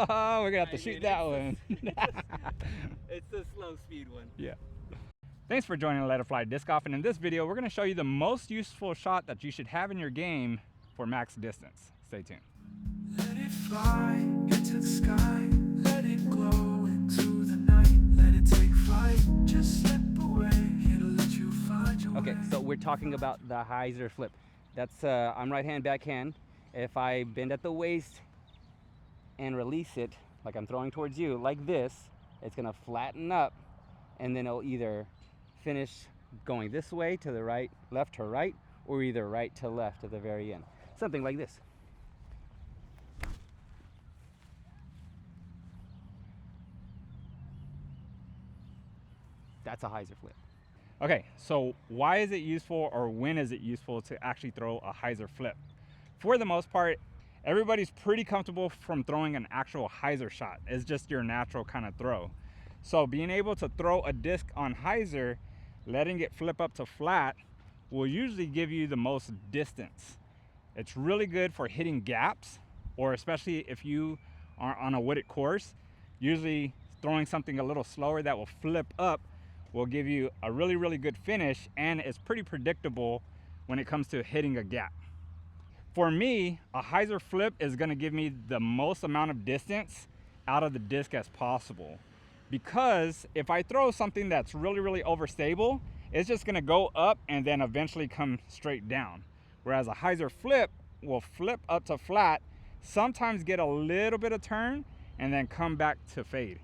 Oh, we're gonna have to shoot that one. It's the slow speed one. Yeah. Thanks for joining Let It Fly Disc Golf, and in this video we're gonna show you the most useful shot that you should have in your game for max distance. Stay tuned. Let it fly, get to the sky, let it glow into the night, let it take flight, just slip away, it'll let you find your way. Okay, so we're talking about the Hyzer flip. That's I'm right hand, backhand. If I bend at the waist and release it, like I'm throwing towards you, like this, it's gonna flatten up, and then it'll either finish going this way to the right, left to right, or either right to left at the very end. Something like this. That's a Hyzer flip. Okay, so why is it useful, or when is it useful to actually throw a Hyzer flip? For the most part, everybody's pretty comfortable from throwing an actual Hyzer shot. It's just your natural kind of throw. So being able to throw a disc on Hyzer, letting it flip up to flat, will usually give you the most distance. It's really good for hitting gaps, or especially if you are on a wooded course. Usually throwing something a little slower that will flip up will give you a really good finish, and it's pretty predictable when it comes to hitting a gap. For me, a Hyzer flip is going to give me the most amount of distance out of the disc as possible, because if I throw something that's really overstable, it's just going to go up and then eventually come straight down, whereas a Hyzer flip will flip up to flat, sometimes get a little bit of turn, and then come back to fade.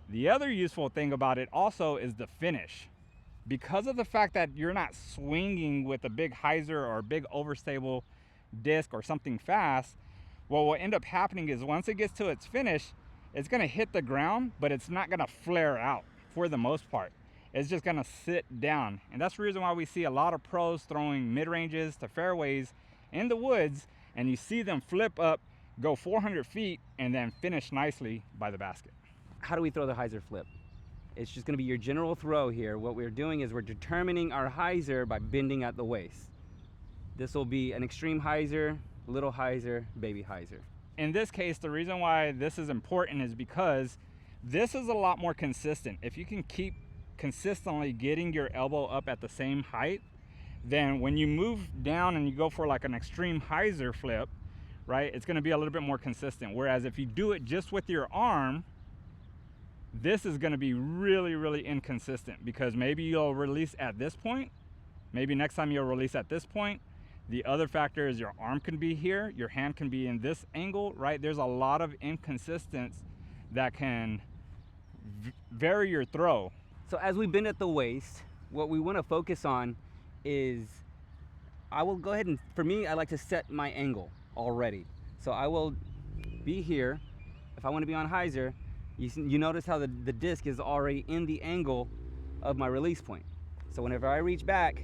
The other useful thing about it also is the finish. Because of the fact that you're not swinging with a big Hyzer or a big overstable disc or something fast, what will end up happening is once it gets to its finish, it's gonna hit the ground, but it's not gonna flare out for the most part. It's just gonna sit down. And that's the reason why we see a lot of pros throwing mid-ranges to fairways in the woods, and you see them flip up, go 400 feet, and then finish nicely by the basket. How do we throw the Hyzer flip? It's just gonna be your general throw here. What we're doing is we're determining our Hyzer by bending at the waist. This will be an extreme Hyzer, little Hyzer, baby Hyzer. In this case, the reason why this is important is because this is a lot more consistent. If you can keep consistently getting your elbow up at the same height, then when you move down and you go for like an extreme Hyzer flip, right, it's gonna be a little bit more consistent. Whereas if you do it just with your arm, this is going to be really inconsistent, because maybe you'll release at this point, maybe next time you'll release at this point. The other factor is your arm can be here, your hand can be in this angle, right? There's a lot of inconsistency that can vary your throw. So as we bend at the waist, what we want to focus on is, I will go ahead and, for me, I like to set my angle already. So I will be here. If I want to be on Hyzer, you notice how the disc is already in the angle of my release point. So whenever I reach back,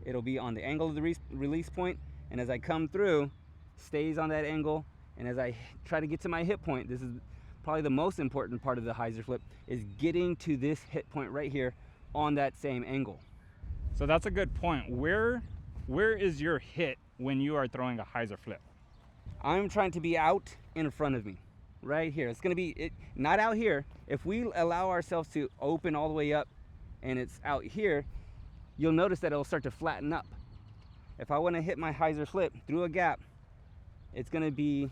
it'll be on the angle of the release point, and as I come through, stays on that angle, and as I try to get to my hit point, this is probably the most important part of the Hyzer flip, is getting to this hit point right here on that same angle. So that's a good point. Where is your hit when you are throwing a Hyzer flip? I'm trying to be out in front of me. Right here. It's going to be not out here. If we allow ourselves to open all the way up and it's out here, you'll notice that it'll start to flatten up. If I want to hit my Hyzer flip through a gap, it's going to be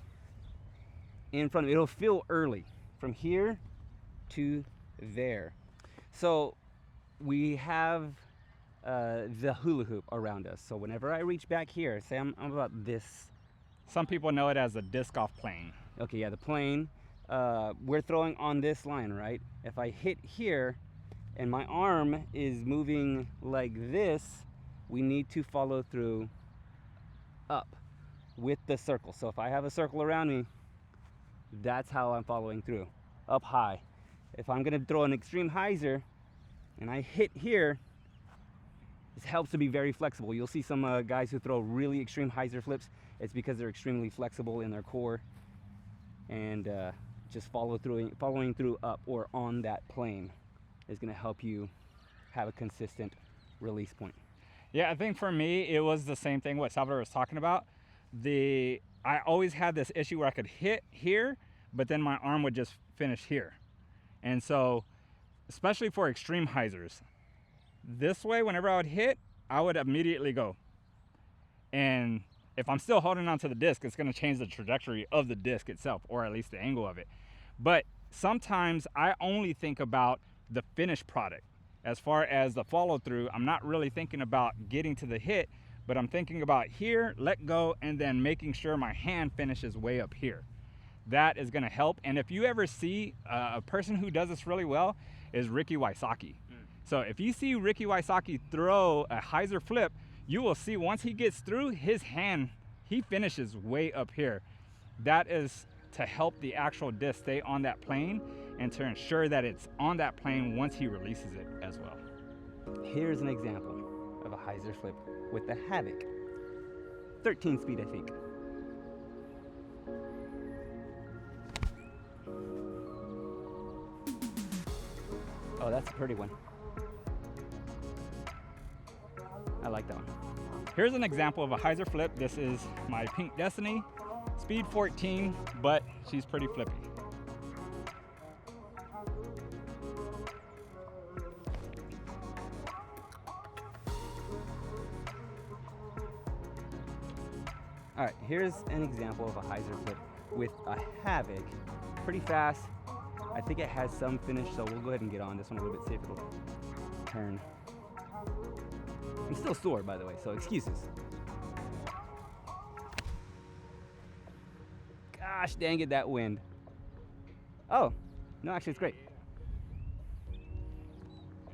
in front of me. It'll feel early from here to there. So we have the hula hoop around us. So whenever I reach back here, say I'm about this. Some people know it as a disc golf plane. Okay, yeah, the plane. We're throwing on this line, right? If I hit here and my arm is moving like this, we need to follow through up with the circle. So if I have a circle around me, that's how I'm following through, up high. If I'm gonna throw an extreme Hyzer and I hit here, this helps to be very flexible. You'll see some guys who throw really extreme Hyzer flips. It's because they're extremely flexible in their core, and just following through up or on that plane is going to help you have a consistent release point. Yeah, I think for me it was the same thing what Salvador was talking about. I always had this issue where I could hit here, but then my arm would just finish here. And so, especially for extreme hyzers, this way, whenever I would hit, I would immediately go. And if I'm still holding onto the disc, it's going to change the trajectory of the disc itself, or at least the angle of it. But sometimes I only think about the finished product. As far as the follow through, I'm not really thinking about getting to the hit, but I'm thinking about here, let go, and then making sure my hand finishes way up here. That is going to help. And if you ever see a person who does this really well is Ricky Wysocki. So if you see Ricky Wysocki throw a hyzer flip, you will see once he gets through, his hand, he finishes way up here. That is to help the actual disc stay on that plane and to ensure that it's on that plane once he releases it as well. Here's an example of a hyzer flip with the Havoc. 13 speed, I think. Oh, that's a pretty one. I like that one. Here's an example of a hyzer flip. This is my Pink Destiny, speed 14, but she's pretty flippy. All right, here's an example of a hyzer flip with a Havoc. Pretty fast. I think it has some finish, so we'll go ahead and get on this one a little bit, see if it'll turn. I'm still sore, by the way, so excuses. Gosh dang it, that wind. Oh, no, actually it's great.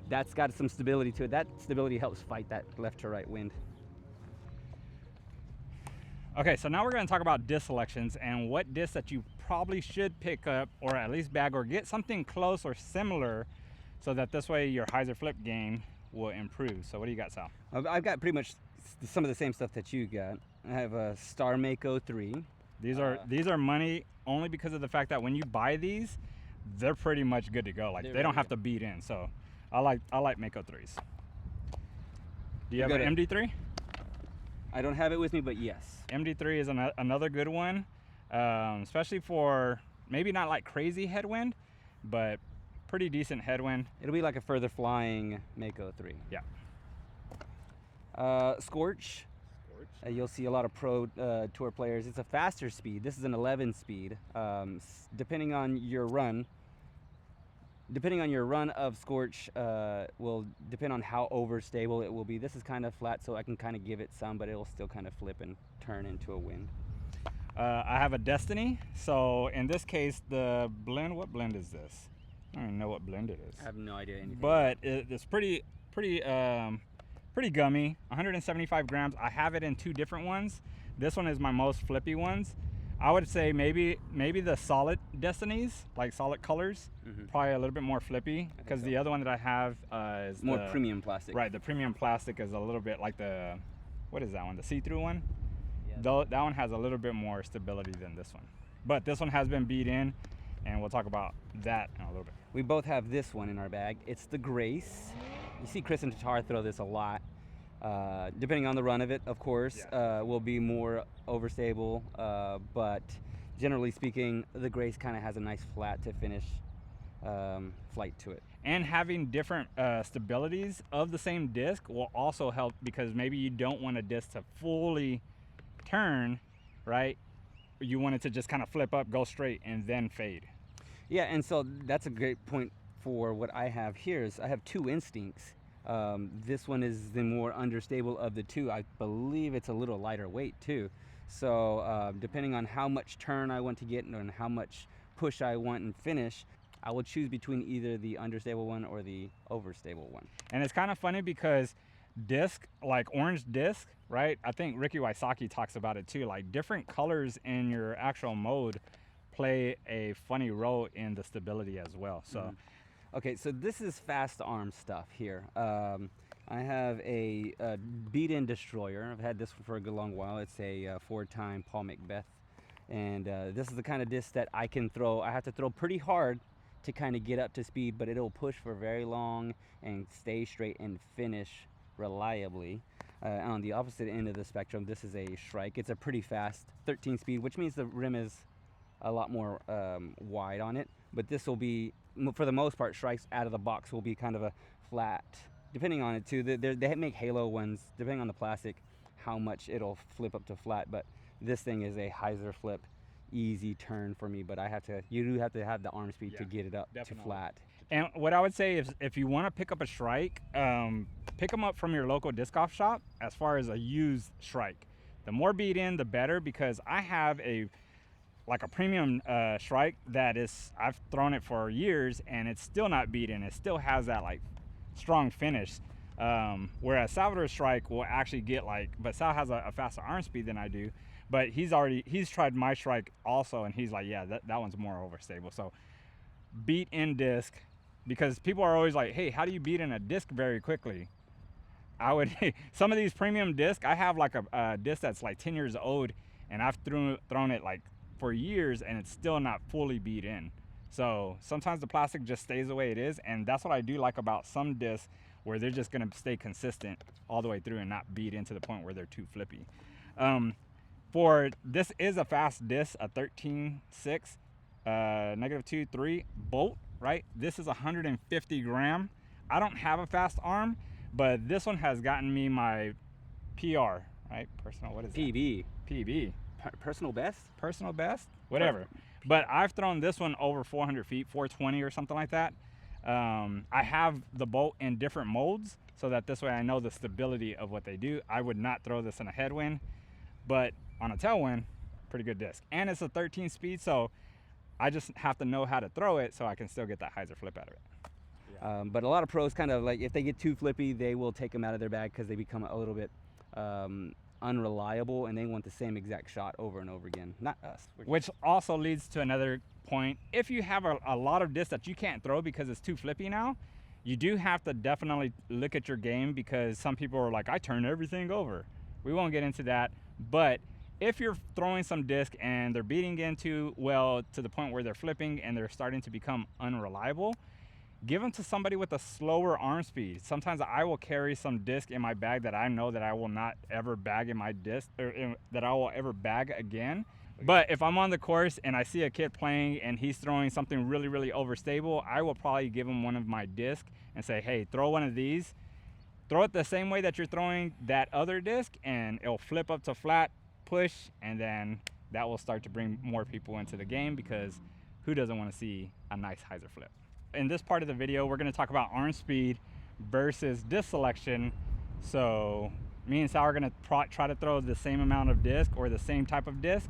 That's got some stability to it. That stability helps fight that left to right wind. Okay, so now we're going to talk about disc selections and what disc that you probably should pick up or at least bag or get something close or similar so that this way your hyzer flip game will improve. So what do you got, Sal? I've got pretty much some of the same stuff that you got. I have a Star Mako 3. These are money only because of the fact that when you buy these, they're pretty much good to go. Like they don't have to beat in. So I like Mako 3s. Do you have an MD3? I don't have it with me, but yes. MD3 is another good one, especially for maybe not like crazy headwind, but pretty decent headwind. It'll be like a further flying Mako 3. Yeah. Scorch. You'll see a lot of pro tour players. It's a faster speed. This is an 11 speed. Depending on your run of Scorch will depend on how overstable it will be. This is kind of flat, so I can kind of give it some, but it'll still kind of flip and turn into a wind. I have a Destiny. So in this case, the blend, what blend is this? I don't even know what blend it is. I have no idea anything. But it's pretty gummy, 175 grams. I have it in two different ones. This one is my most flippy ones. I would say maybe the solid Destinies, like solid colors, probably a little bit more flippy because the other one that I have is more premium plastic. Right, the premium plastic is a little bit like the, what is that one? The see-through one? Yeah. Though that one has a little bit more stability than this one. But this one has been beat in, and we'll talk about that in a little bit. We both have this one in our bag. It's the Grace. You see Chris and Tatar throw this a lot. Depending on the run of it, of course, will be more overstable, but generally speaking, the Grace kind of has a nice flat to finish flight to it. And having different stabilities of the same disc will also help because maybe you don't want a disc to fully turn, right? You want it to just kind of flip up, go straight, and then fade. Yeah, and so that's a great point for what I have here is I have two Instincts. This one is the more understable of the two. I believe it's a little lighter weight too. So depending on how much turn I want to get and how much push I want and finish, I will choose between either the understable one or the overstable one. And it's kind of funny because disc, like orange disc, right? I think Ricky Wysocki talks about it too. Like different colors in your actual mode play a funny role in the stability as well. So. Okay, so this is fast arm stuff here. I have a beat-in destroyer. I've had this one for a good long while. It's a 4-time Paul Macbeth. And this is the kind of disc that I can throw. I have to throw pretty hard to kind of get up to speed, but it'll push for very long and stay straight and finish reliably. On the opposite end of the spectrum, this is a Shrike. It's a pretty fast 13 speed, which means the rim is a lot more wide on it. But this will be, for the most part, strikes out of the box will be kind of a flat, depending on it too. They make halo ones, depending on the plastic, how much it'll flip up to flat. But this thing is a Hyzer flip, easy turn for me. But you do have to have the arm speed to get it up to flat. And what I would say is, if you want to pick up a Shrike, pick them up from your local disc golf shop. As far as a used Shrike, the more beat in, the better, because I have a premium Shrike that I've thrown it for years and it's still not beat in. It still has that like strong finish. Whereas Salvador's Shrike will actually get but Sal has a faster arm speed than I do. But he's tried my Shrike also, and he's like, yeah, that one's more overstable. So beat in disc, because people are always like, hey, how do you beat in a disc very quickly? Some of these premium disc, I have like a disc that's like 10 years old, and I've thrown it like for years and it's still not fully beat in. So sometimes the plastic just stays the way it is, and that's what I do like about some discs, where they're just going to stay consistent all the way through and not beat in to the point where they're too flippy. This is a fast disc, a 13.6 -2.3 bolt, right? This is 150 gram. I don't have a fast arm, but this one has gotten me my PR, right? Personal, what is PB. that? PB. Personal best? Personal best? Whatever. But I've thrown this one over 400 feet, 420 or something like that. I have the bolt in different molds, so that this way I know the stability of what they do. I would not throw this in a headwind, but on a tailwind, pretty good disc. And it's a 13 speed, so I just have to know how to throw it so I can still get that Hyzer flip out of it. But a lot of pros kind of like, if they get too flippy, they will take them out of their bag because they become a little bit unreliable, and they want the same exact shot over and over again. Not us. Which also leads to another point. If you have a lot of discs that you can't throw because it's too flippy now, you do have to definitely look at your game, because some people are like, I turn everything over. We won't get into that. But if you're throwing some disc and they're beating into, well, to the point where they're flipping and they're starting to become unreliable, give them to somebody with a slower arm speed. Sometimes I will carry some disc in my bag that I know that I will not ever bag in my disc, or that I will ever bag again. But if I'm on the course and I see a kid playing and he's throwing something really, really overstable, I will probably give him one of my disc and say, hey, throw one of these. Throw it the same way that you're throwing that other disc, and it'll flip up to flat, push, and then that will start to bring more people into the game, because who doesn't want to see a nice Hyzer flip? In this part of the video, we're going to talk about arm speed versus disc selection. So me and Sal are going to try to throw the same amount of disc, or the same type of disc,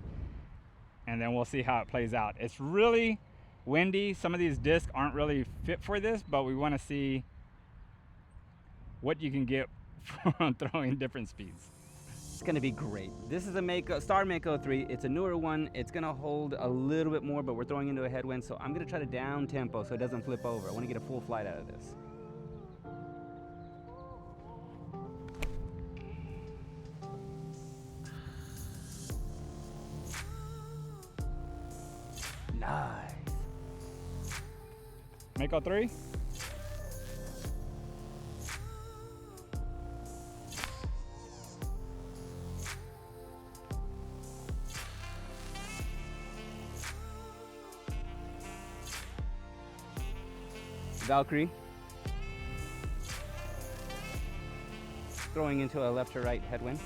and then we'll see how it plays out. It's really windy. Some of these discs aren't really fit for this, but we want to see what you can get from throwing different speeds. It's going to be great. This is a Star Mako 3. It's a newer one. It's going to hold a little bit more, but we're throwing into a headwind, so I'm going to try to down tempo so it doesn't flip over. I want to get a full flight out of this. Nice. Mako 3. Valkyrie. Throwing into a left to right headwind.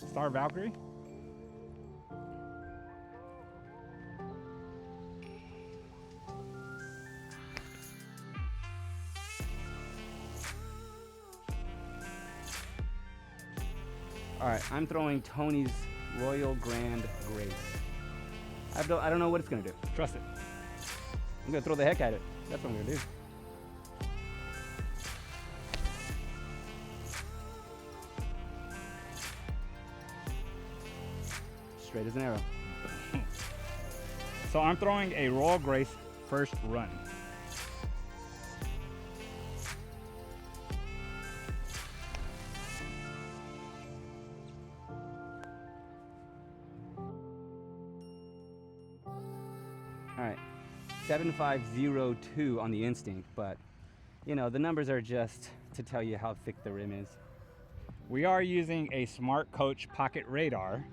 Star Valkyrie. All right, I'm throwing Tony's Royal Grand Grace. I don't know what it's gonna do. Trust it. I'm gonna throw the heck at it. That's what I'm gonna do. Straight as an arrow. So I'm throwing a Royal Grace first run. All right, 7502 on the Instinct, but you know, the numbers are just to tell you how thick the rim is. We are using a Smart Coach pocket radar.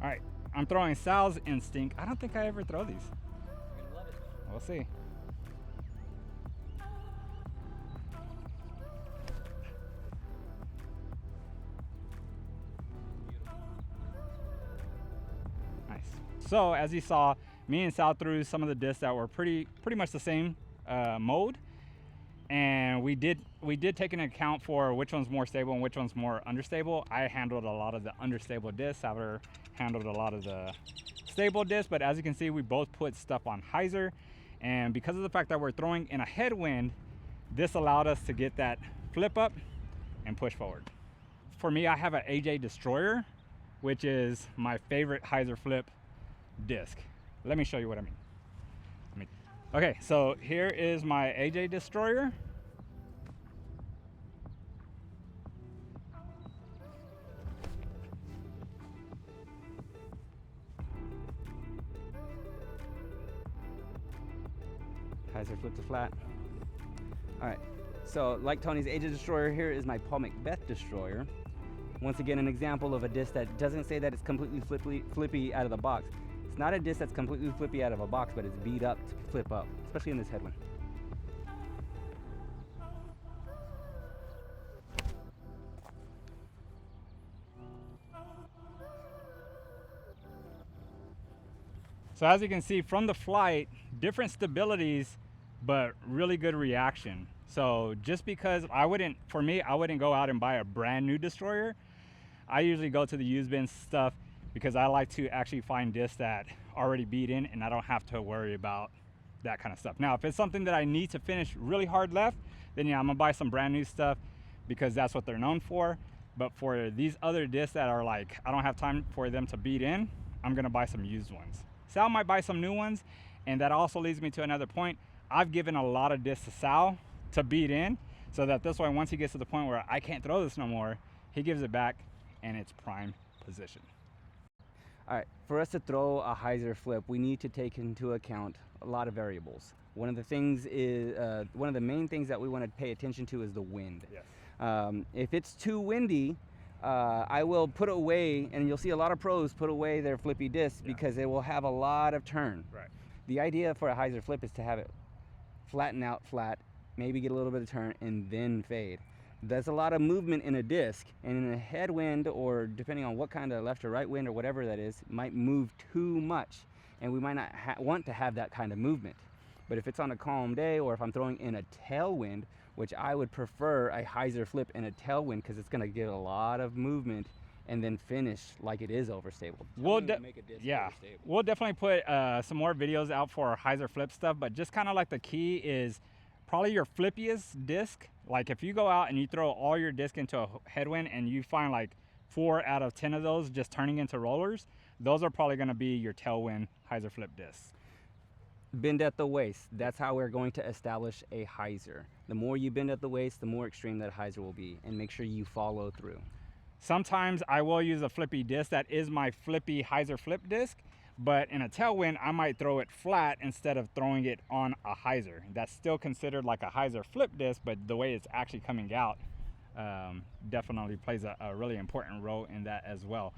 All right, I'm throwing Sal's Instinct. I don't think I ever throw these. You're gonna love it. We'll see. Nice. So as you saw, me and Sal threw some of the discs that were pretty much the same mode, and we did take into account for which one's more stable and which one's more understable. I handled a lot of the understable discs. Salvador handled a lot of the stable discs, but as you can see, we both put stuff on Hyzer, and because of the fact that we're throwing in a headwind, this allowed us to get that flip up and push forward. For me, I have an AJ Destroyer, which is my favorite Hyzer flip disc. Let me show you what I mean. Okay, so here is my AJ Destroyer. Hyzer flip to flat. All right, so like Tony's AJ Destroyer, here is my Paul Macbeth Destroyer. Once again, an example of a disc that doesn't say that it's completely flippy out of the box. It's not a disc that's completely flippy out of a box, but it's beat up to flip up, especially in this headwind. So as you can see from the flight, different stabilities, but really good reaction. So just because for me, I wouldn't go out and buy a brand new destroyer. I usually go to the used bin stuff because I like to actually find discs that already beat in and I don't have to worry about that kind of stuff. Now, if it's something that I need to finish really hard left, then yeah, I'm gonna buy some brand new stuff because that's what they're known for. But for these other discs that are like, I don't have time for them to beat in, I'm gonna buy some used ones. Sal might buy some new ones, and that also leads me to another point. I've given a lot of discs to Sal to beat in, so that this way, once he gets to the point where I can't throw this no more, he gives it back and it's prime position. All right, for us to throw a Hyzer flip, we need to take into account a lot of variables. One of the things is, one of the main things that we want to pay attention to is the wind. Yes. If it's too windy, I will put away, and you'll see a lot of pros put away their flippy discs because it will have a lot of turn. Right. The idea for a Hyzer flip is to have it flatten out flat, maybe get a little bit of turn, and then fade. There's a lot of movement in a disc, and in a headwind, or depending on what kind of left or right wind or whatever that is, it might move too much, and we might not want to have that kind of movement. But if it's on a calm day, or if I'm throwing in a tailwind, which I would prefer a Hyzer flip in a tailwind because it's going to get a lot of movement and then finish like it is overstable. We'll definitely put some more videos out for Hyzer flip stuff, but just kind of like the key is probably your flippiest disc. Like if you go out and you throw all your disc into a headwind and you find like 4 out of 10 of those just turning into rollers, those are probably going to be your tailwind Hyzer flip discs. Bend at the waist. That's how we're going to establish a Hyzer. The more you bend at the waist, the more extreme that Hyzer will be, and make sure you follow through. Sometimes I will use a flippy disc that is my flippy Hyzer flip disc, but in a tailwind, I might throw it flat instead of throwing it on a Hyzer. That's still considered like a Hyzer flip disc, but the way it's actually coming out definitely plays a really important role in that as well.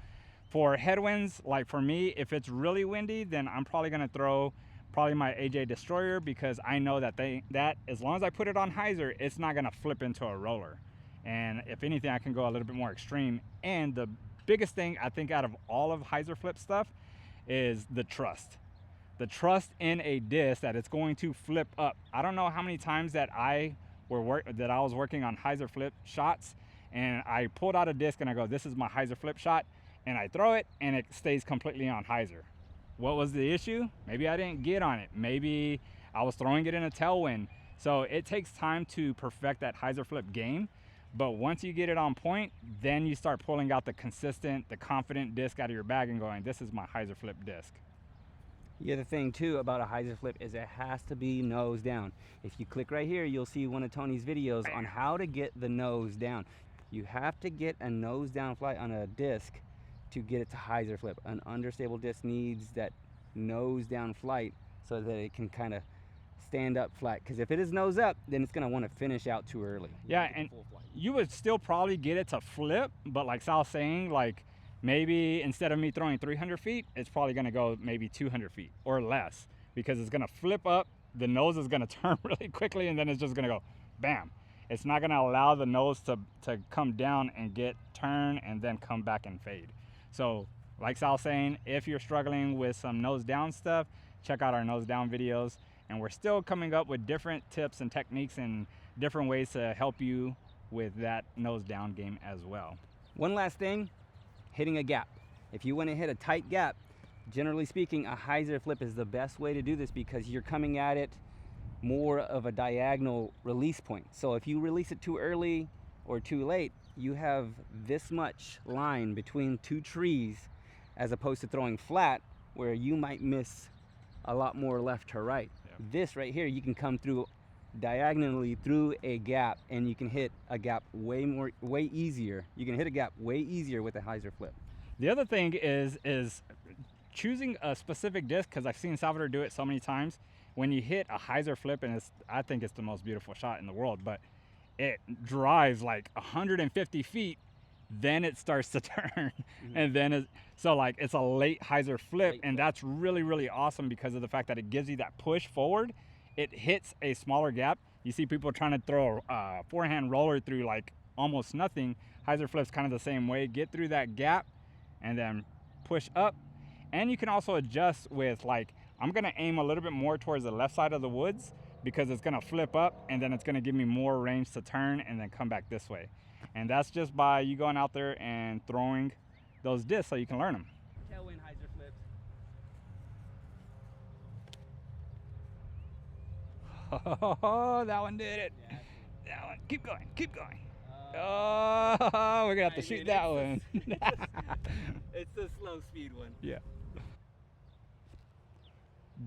For headwinds, like for me, if it's really windy, then I'm probably gonna throw my AJ Destroyer because I know that as long as I put it on Hyzer, it's not gonna flip into a roller. And if anything, I can go a little bit more extreme. And the biggest thing I think out of all of Hyzer flip stuff is the trust. The trust in a disc that it's going to flip up. I don't know how many times that I was working on Hyzer flip shots and I pulled out a disc and I go, this is my Hyzer flip shot, and I throw it and it stays completely on Hyzer. What was the issue? Maybe I didn't get on it. Maybe I was throwing it in a tailwind. So it takes time to perfect that Hyzer flip game. But once you get it on point, then you start pulling out the consistent, the confident disc out of your bag and going, this is my Hyzer flip disc. The other thing too about a hyzer flip is it has to be nose down. If you click right here, you'll see one of Tony's videos on how to get the nose down. You have to get a nose down flight on a disc to get it to hyzer flip. An understable disc needs that nose down flight so that it can kind of stand up flat, because if it is nose up, then it's going to want to finish out too early. Yeah, and you would still probably get it to flip, but like Sal's saying, like maybe instead of me throwing 300 feet, it's probably going to go maybe 200 feet or less, because it's going to flip up, the nose is going to turn really quickly, and then it's just going to go bam. It's not going to allow the nose to come down and get turn and then come back and fade. So like Sal's saying, if you're struggling with some nose down stuff, check out our nose down videos. And we're still coming up with different tips and techniques and different ways to help you with that nose down game as well. One last thing, hitting a gap. If you want to hit a tight gap, generally speaking, a hyzer flip is the best way to do this, because you're coming at it more of a diagonal release point. So if you release it too early or too late, you have this much line between two trees, as opposed to throwing flat where you might miss a lot more left to right. This right here, you can come through diagonally through a gap, and you can hit a gap way easier. You can hit a gap way easier with a hyzer flip. The other thing is choosing a specific disc, because I've seen Salvador do it so many times. When you hit a hyzer flip, and I think it's the most beautiful shot in the world, but it drives like 150 feet, then it starts to turn, and then so like it's a late hyzer flip, and that's really, really awesome because of the fact that it gives you that push forward. It hits a smaller gap. You see people trying to throw a forehand roller through like almost nothing. Hyzer flip's kind of the same way. Get through that gap and then push up. And you can also adjust with, like, I'm gonna aim a little bit more towards the left side of the woods, because it's gonna flip up and then it's gonna give me more range to turn and then come back this way. And that's just by you going out there and throwing those discs so you can learn them. Tailwind hyzer flips. Oh, that one did it. Yeah. That one. Keep going. Keep going. Oh, we're gonna have to shoot that one. It's the slow speed one. Yeah.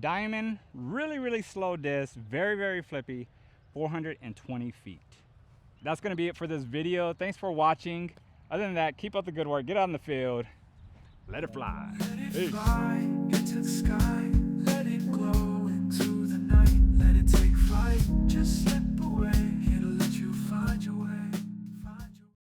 Diamond, really, really slow disc, very, very flippy, 420 feet. That's gonna be it for this video. Thanks for watching. Other than that, keep up the good work. Get out in the field. Let it fly. Let it Peace. fly into the sky, let it glow into the night, let it take flight, just let